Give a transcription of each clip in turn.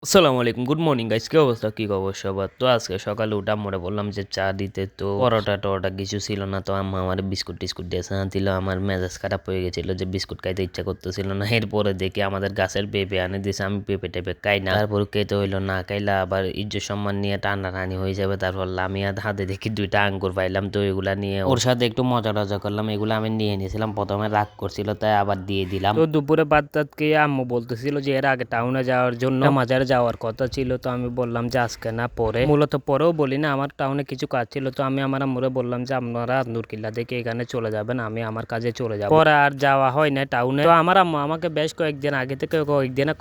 আসসালামু আলাইকুম, good morning guys. কি অবস্থা, কি খবর সবার? তো আজকে সকালে উঠে আম্মুরে বললাম যে চা দিতে, তো পরোটা টরোটা কিছু ছিল না, তো আম্মা আমার বিস্কুট টিস্কুট দিয়ে চা দিল। আমার মেজাজ খারাপ হয়ে গেছিল যে বিস্কুট খাইতে ইচ্ছা করতেছিল না। এরপরে দেখি আমাদের গাছের পেঁপে আনে দিয়েছে, আমি পেঁপে টেপে খাই না, তারপর খেতে হইলো না, খাইলা আবার ইজ্জত সম্মান নিয়ে টানাটানি হয়ে যাবে। তারপর আমি আর হাতে দেখি দুইটা আঙ্গুর পাইলাম, তো এগুলা নিয়ে ওর সাথে একটু মজা টজা করলাম। এগুলো আমি নিয়ে নিয়েছিলাম, প্রথমে রাগ করছিল তাই আবার দিয়ে দিলাম। তো দুপুরে ভাত টাত খেয়ে আম্মু বলতেছিল যে এর আগে টাউনে যাওয়ার জন্য মাজারে যাওয়ার কথা ছিল, তো আমি বললাম যে আজকে না, পরে। মূলত পরেও বলি না, আমার টাউনে কিছু কাজ ছিল, তো আমি আমার আম্মুরে বললাম যে আপনারা নূরকিল্লা থেকে এখানে চলে যাবেন, আমি আমার কাজে চলে যাব। পরে আর যাওয়া হয় না টাউনে। তো আমার আম্মু আমাকে বেশ কয়েকদিন আগে থেকে,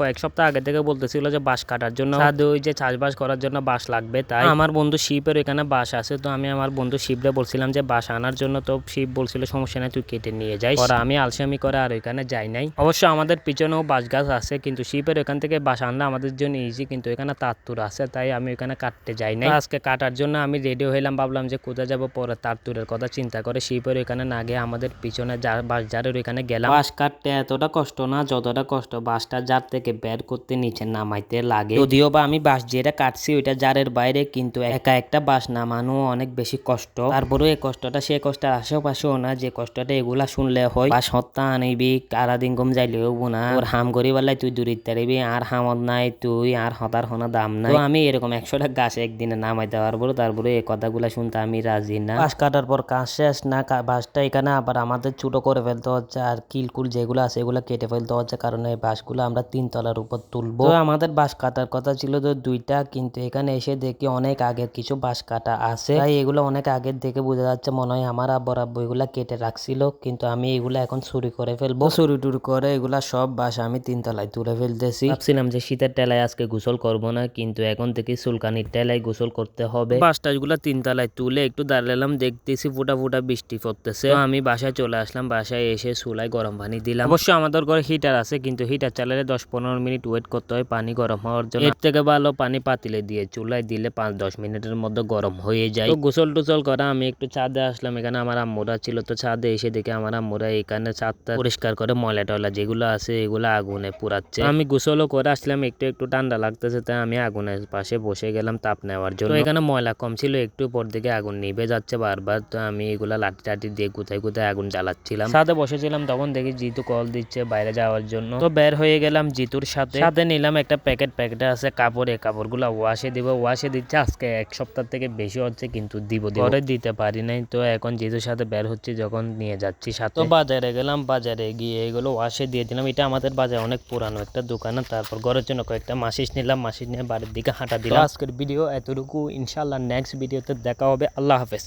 কয়েক সপ্তাহ আগে থেকে বলতেছিল যে বাঁশ কাটার জন্য, ওই যে চাষবাস করার জন্য বাঁশ লাগবে। তাই আমার বন্ধু শিবের এখানে বাঁশ আছে, তো আমি আমার বন্ধু শিবরে বলছিলাম যে বাঁশ আনার জন্য, তো শিব বলছিল সমস্যা নাই, তুই কেটে নিয়ে যাই। পরে আমি আলসামি করে আর ওইখানে যাই নাই। অবশ্য আমাদের পিছনেও বাঁশ গাছ আছে, কিন্তু শিবের এখান থেকে বাঁশ আনলে আমাদের জন্য ইজি, কিন্তু এখানে তারতুর আছে, তাই আমি ওখানে কাটতে যাই নাই। আজকে কাটার জন্য আমি রেডি হইলাম, ভাবলাম যে কোথায় যাবো, পরে তারতুরের কথা চিন্তা করে শিবের এখানে না গিয়ে আমাদের পিছনে বাঁশ জারের ওইখানে গেলাম। বাঁশ কাটতে এতটা কষ্ট না যতটা কষ্ট বাঁশটা জার থেকে বের করতে নিচে নামাইতে লাগে। যদিও বা আমি বাঁশ যেটা কাটছি ওইটা জারের বাইরে, কিন্তু একা একটা বাঁশ নামানো অনেক বেশি কষ্ট। তারপরে এই কষ্টটা সে কষ্টের আশেপাশেও না যে কষ্টটা এগুলা শুনলে হয়। বাঁশ হত্যা আনিবি কারাদিন গম যাইলেও না, তোর হাম করি বেলায় তুই দূরিত তারিবি, আর হামত নাই তুই, আর হতার হনা দাম নাই। তো আমি এরকম 100টা গাছ একদিনে নামাইতে পারবো, তারপরে এই কথাগুলো শুনতে আমি রাজি না। বাঁশ কাটার পর কাজ শেষ না, বাঁশটা এখানে আবার আমাদের ছোট করে ফেলতে হচ্ছে, আর কিলকুল যেগুলো আছে এগুলো কেটে ফেলতে হচ্ছে, কারণ এই বাঁশগুলো আমরা 3 তলার উপর তুলবো। তো আমাদের বাঁশ কাটার কথা ছিল তো 2টা, কিন্তু এখানে এসে দেখি অনেক আগের কিছু বাঁশ কাটা আছে, তাই এগুলো অনেক আগের দেখে বোঝা যাচ্ছে মনে হয় আমার আব্বু এগুলা কেটে রাখছিল, কিন্তু আমি এগুলা এখন চুরি করে ফেলবো। চুরি টুরি করে এগুলা সব বাঁশ আমি 3 তলায় তুলে ফেলতেছি। ভাবছিলাম যে শীতের টেলায় আজকে গোসল করব না, কিন্তু এখন থেকে চুলকানির টেলায় গোসল করতে হবে। বাঁশ টাশগুলা 3 তলায় তুলে একটু দাঁড়ালাম, দেখতেছি ফুটা ফুটা বৃষ্টি পড়তেছে। তো আমি বাসায় চলে আসলাম, বাসায় এসে চুলায় গরম পানি দিলাম। অবশ্য আমাদের ঘরে হিটার আছে, কিন্তু হিটার চালালে 10-15 মিনিট ওয়েট করতে হয় পানি গরম হওয়ার জন্য। এর থেকে ভালো পানি পাতিলে দিয়ে চুলায় দিলে 5-10 মিনিটের মধ্যে গরম হয়ে যায়। তো গোসল টোসল করা আমি একটু ছাদে আসলাম, এখানে আমার আম্মুরা ছিল, তো ছাদে এসে দেখে আমার আম্মুরা এখানে ছাদটা পরিষ্কার করে ময়লা টয়লা যেগুলো আছে এগুলো আগুনে পুরাচ্ছে। আমি গোসলও করে আসলাম, একটু একটু ঠান্ডা লাগতেছে, তাই আমি আগুনের পাশে বসে গেলাম তাপ নেওয়ার জন্য। তো এখানে ময়লা কম ছিল, একটু পর দিকে আগুন নিভে যাচ্ছে বারবার, তো আমি এগুলা লাঠি টাঠি দিয়ে কোথায় কোথায় আগুন জ্বালাচ্ছিলাম। ছাদে বসেছিলাম, তখন দেখি জিতু কল দিচ্ছে বাইরে যাওয়ার জন্য, তো বের হয়ে গেলাম জিতুর সাথে। সাথে নিলাম একটা প্যাকেটে আছে কাপড়, এই কাপড়গুলো ওয়াশে দিব। ওয়াশে দিচ্ছে আজকে 1 সপ্তাহ থেকে বেশি হচ্ছে, কিন্তু দিব পরে দিতে পারি নাই। তো এখন জিতুর সাথে বের হচ্ছে, যখন নিয়ে যাচ্ছি সাথে। তো বাজারে গেলাম, বাজারে গিয়ে এগুলো ওয়াশে দিয়ে দিলাম। এটা আমাদের বাজার অনেক পুরানো একটা দোকান। তারপর ঘরের জন্য কয়েকটা মাসিস নিলাম, মাসিস নিয়ে বাড়ির দিকে হাঁটা দিলাম। আজকের ভিডিও এতটুকু, ইনশাল্লাহ নেক্সট ভিডিওতে দেখা হবে। আল্লাহ হাফেজ।